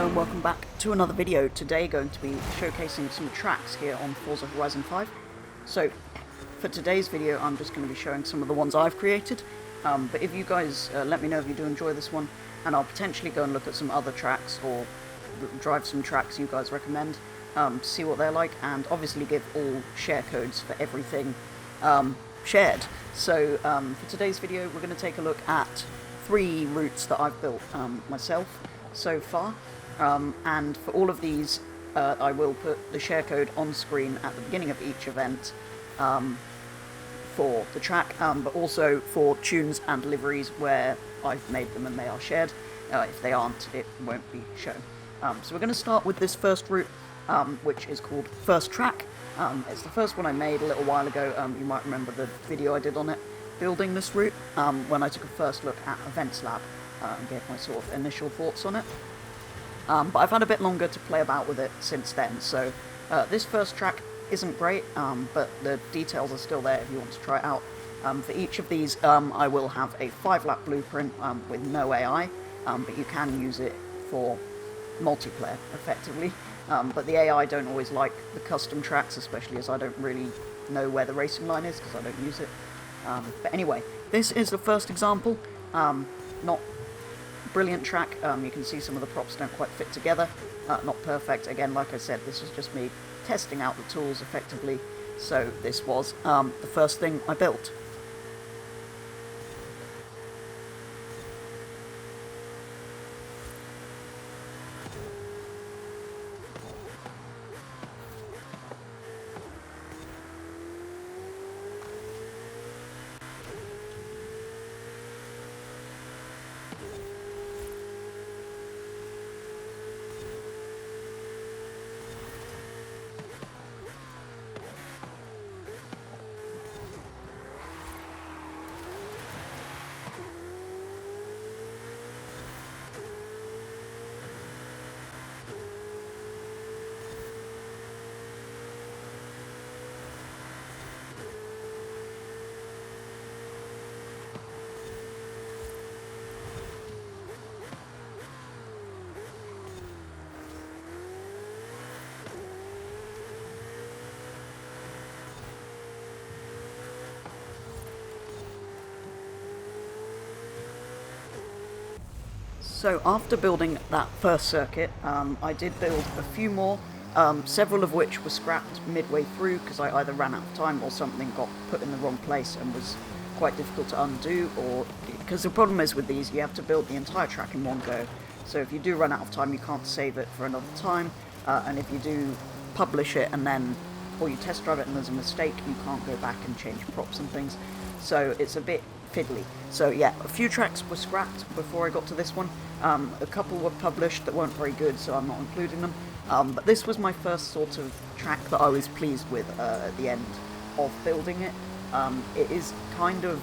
Hello and welcome back to another video. Today going to be showcasing some tracks here on Forza Horizon 5. So for today's video I'm just going to be showing some of the ones I've created, but if you guys let me know if you do enjoy this one, and I'll potentially go and look at some other tracks or drive some tracks you guys recommend to see what they're like, and obviously give all share codes for everything shared. So for today's video we're going to take a look at 3 routes that I've built myself so far, and for all of these I will put the share code on screen at the beginning of each event for the track, but also for tunes and liveries where I've made them and they are shared. If they aren't, it won't be shown. So we're going to start with this first route, which is called First Track. It's the first one I made a little while ago. You might remember the video I did on it, building this route, when I took a first look at Events Lab and gave my sort of initial thoughts on it. But I've had a bit longer to play about with it since then, so this first track isn't great, but the details are still there if you want to try it out. For each of these I will have a 5-lap blueprint with no AI, but you can use it for multiplayer effectively. But the AI don't always like the custom tracks, especially as I don't really know where the racing line is because I don't use it. But anyway, this is the first example. Not brilliant track. You can see some of the props don't quite fit together. Not perfect. Again, like I said, this is just me testing out the tools effectively. So this was the first thing I built. So after building that first circuit, I did build a few more, several of which were scrapped midway through because I either ran out of time or something got put in the wrong place and was quite difficult to undo, or because the problem is with these, you have to build the entire track in one go. So if you do run out of time, you can't save it for another time, and if you do publish it and then, or you test drive it and there's a mistake, you can't go back and change props and things. So it's a bit fiddly. So yeah, a few tracks were scrapped before I got to this one. A couple were published that weren't very good, so I'm not including them. But this was my first sort of track that I was pleased with at the end of building it. It is kind of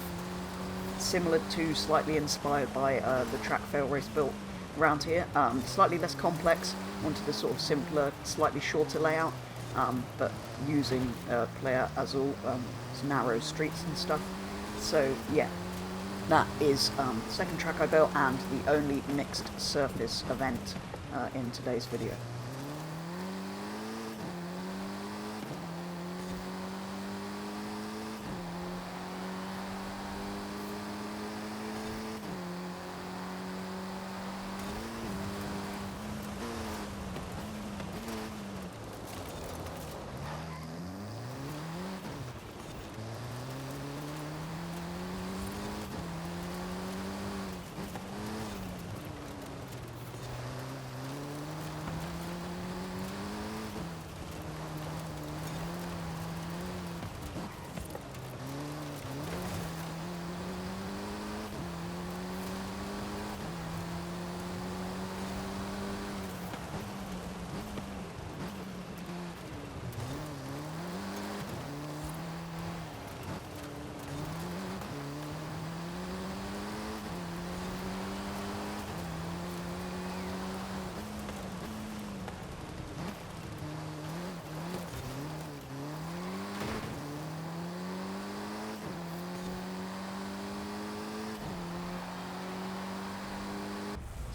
similar to, slightly inspired by the track Fail Race built around here. Slightly less complex, wanted a sort of simpler, slightly shorter layout, but using player as all narrow streets and stuff. So yeah, that is the second track I built and the only mixed surface event in today's video.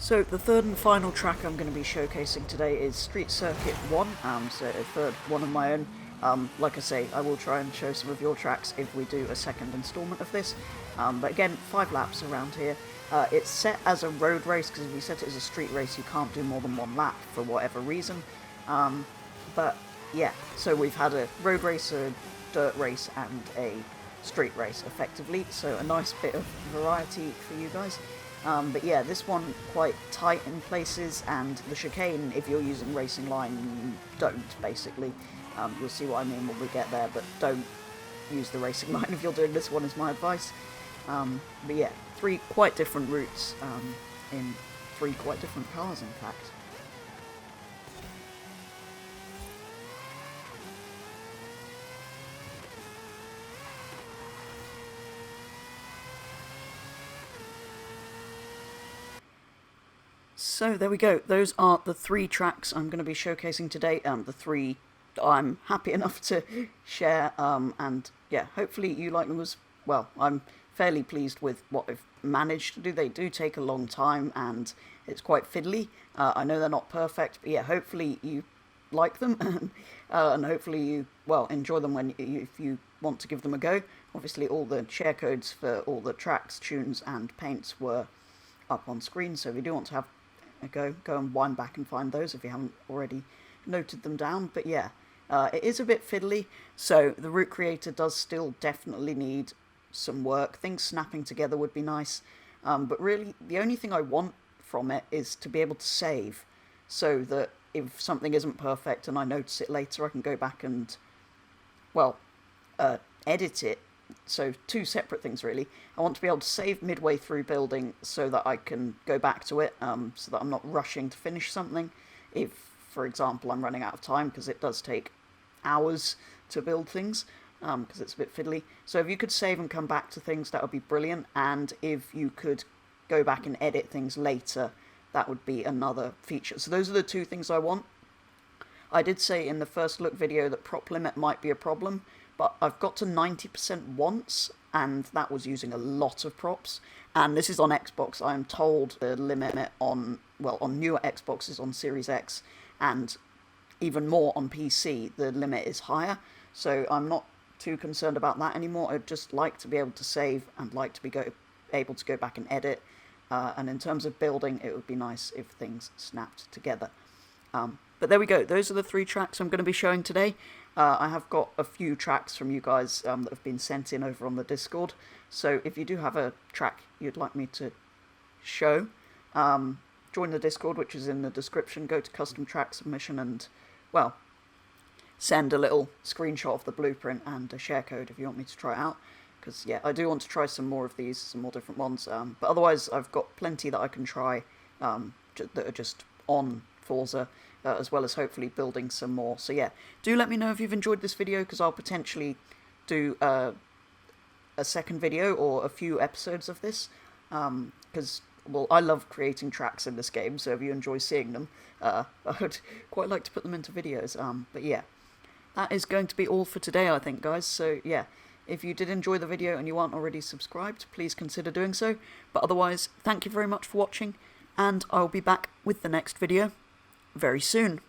So the third and final track I'm going to be showcasing today is Street Circuit 1, so a third one of my own. Like I say, I will try and show some of your tracks if we do a second instalment of this. But again, 5 laps around here. It's set as a road race, because if we set it as a street race you can't do more than 1 lap for whatever reason. But yeah, so we've had a road race, a dirt race and a street race effectively, so a nice bit of variety for you guys. But yeah, this one quite tight in places, and the chicane, if you're using racing line, don't basically. You'll see what I mean when we get there, but don't use the racing line if you're doing this one, is my advice. But yeah, 3 quite different routes in 3 quite different cars, in fact. So there we go, those are the 3 tracks I'm going to be showcasing today, the 3 that I'm happy enough to share, and yeah, hopefully you like them as well. I'm fairly pleased with what I've managed to do. They do take a long time and it's quite fiddly. I know they're not perfect, but yeah, hopefully you like them, and hopefully you, well, enjoy them when if you want to give them a go. Obviously all the share codes for all the tracks, tunes and paints were up on screen, so if you do want to have go and wind back and find those if you haven't already noted them down. But yeah, it is a bit fiddly, so the route creator does still definitely need some work. Things snapping together would be nice, but really the only thing I want from it is to be able to save, so that if something isn't perfect and I notice it later, I can go back and, well, edit it. So 2 separate things really. I want to be able to save midway through building so that I can go back to it, so that I'm not rushing to finish something if, for example, I'm running out of time, because it does take hours to build things, because it's a bit fiddly. So if you could save and come back to things, that would be brilliant, and if you could go back and edit things later, that would be another feature. So those are the 2 things I want. I did say in the first look video that prop limit might be a problem, but I've got to 90% once, and that was using a lot of props. And this is on Xbox. I am told the limit on, well, on newer Xboxes, on Series X, and even more on PC, the limit is higher. So I'm not too concerned about that anymore. I'd just like to be able to save and like to be able to go back and edit. And in terms of building, it would be nice if things snapped together. But there we go. Those are the 3 tracks I'm going to be showing today. I have got a few tracks from you guys that have been sent in over on the Discord. So if you do have a track you'd like me to show, join the Discord, which is in the description. Go to custom track submission and, well, send a little screenshot of the blueprint and a share code if you want me to try it out. Because, yeah, I do want to try some more of these, some more different ones. But otherwise, I've got plenty that I can try that are just on Forza, as well as hopefully building some more. So yeah, do let me know if you've enjoyed this video, because I'll potentially do a second video or a few episodes of this, because, well, I love creating tracks in this game, so if you enjoy seeing them, I would quite like to put them into videos. But yeah, that is going to be all for today, I think, guys. So yeah, if you did enjoy the video and you aren't already subscribed, please consider doing so. But otherwise, thank you very much for watching, and I'll be back with the next video very soon.